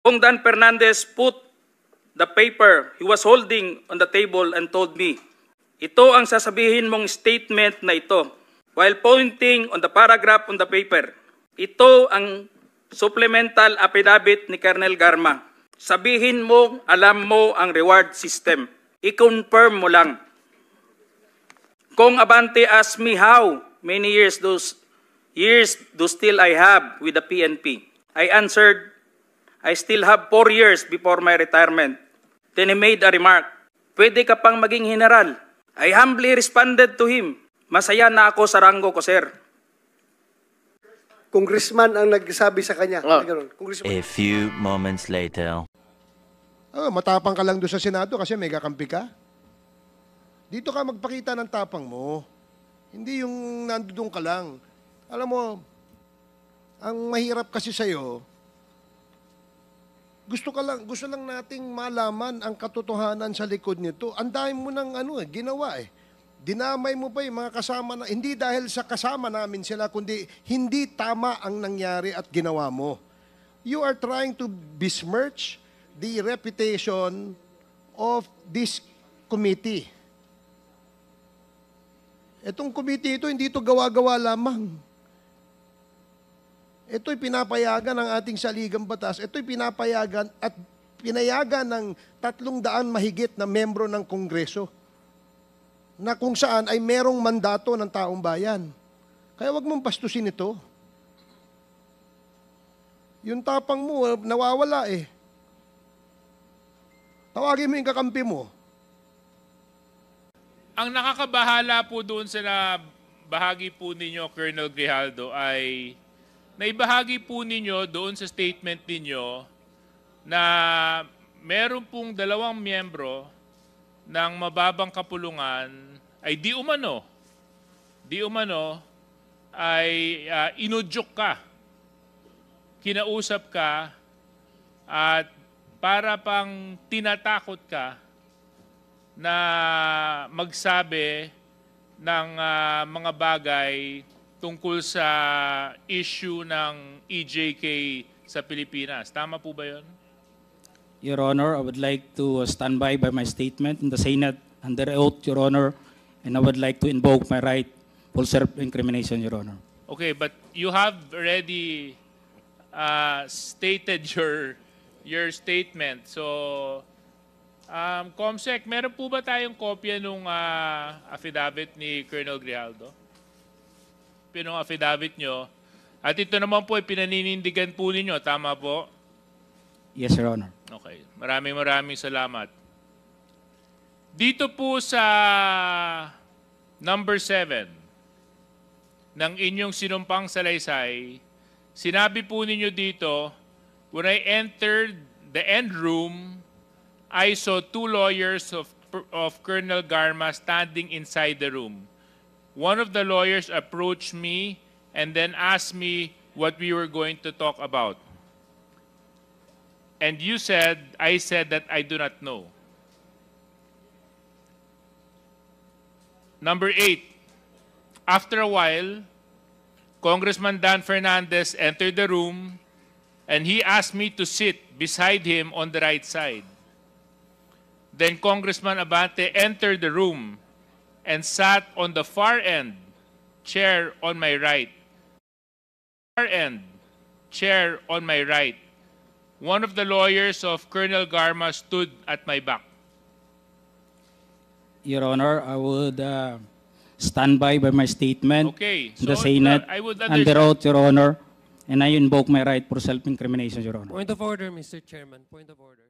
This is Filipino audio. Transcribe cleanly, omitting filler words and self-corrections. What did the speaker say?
Kung Dan Fernandez put the paper he was holding on the table and told me, ito ang sasabihin mong statement na ito, while pointing on the paragraph on the paper. Ito ang supplemental affidavit ni Colonel Garma. Sabihin mo, alam mo ang reward system. I-confirm mo lang. Kung Abante asked me how many years do still I have with the PNP, I answered, I still have 4 years before my retirement. Then he made a remark, pwede ka pang maging general. I humbly responded to him, masaya na ako sa ranggo ko, sir. Congressman ang nagsabi sa kanya. A few moments later. Oh, matapang ka lang doon sa Senado kasi may kakampi ka. Dito ka magpakita ng tapang mo. Hindi yung nandoon ka lang. Alam mo, ang mahirap kasi sa'yo, gusto lang nating malaman ang katotohanan sa likod nito. Ang dami mo ng ginawa eh. Dinamay mo pa yung mga kasama na, hindi dahil sa kasama namin sila, kundi hindi tama ang nangyari at ginawa mo. You are trying to besmirch the reputation of this committee. Itong committee ito, hindi ito gawa-gawa lamang. Ito'y pinapayagan ng ating saligang batas. Ito'y pinapayagan at pinayagan ng 300 mahigit na membro ng Kongreso na kung saan ay merong mandato ng taong bayan. Kaya wag mong bastusin ito. Yung tapang mo, nawawala eh. Tawagin mo yung kakampi mo. Ang nakakabahala po doon sa bahagi po ninyo, Colonel Grijaldo, ay naibahagi po ninyo doon sa statement ninyo na meron pong 2 miyembro ng mababang kapulungan ay di umano ay inudyok ka, kinausap ka, at para pang tinatakot ka na magsabi ng mga bagay tungkol sa issue ng EJK sa Pilipinas. Tama po ba yun? Your Honor, I would like to stand by my statement in the Senate under oath, Your Honor, and I would like to invoke my right for self-incrimination, Your Honor. Okay, but you have already stated your statement. So, Comsec, meron po ba tayong kopya nung affidavit ni Colonel Grijaldo? Pinong affidavit nyo. At ito naman po ay pinaninindigan po ninyo. Tama po? Yes, Your Honor. Okay. Maraming salamat. Dito po sa number 7 ng inyong sinumpang salaysay, sinabi po ninyo dito, when I entered the end room, I saw 2 lawyers of Colonel Garma standing inside the room. One of the lawyers approached me and then asked me what we were going to talk about. And I said that I do not know. Number 8, after a while, Congressman Dan Fernandez entered the room and he asked me to sit beside him on the right side. Then Congressman Abante entered the room and sat on the far end, chair on my right. Far end, chair on my right. One of the lawyers of Colonel Garma stood at my back. Your Honor, I would stand by my statement Okay, in the Senate I would under oath, Your Honor, and I invoke my right for self-incrimination, Your Honor. Point of order, Mr. Chairman. Point of order.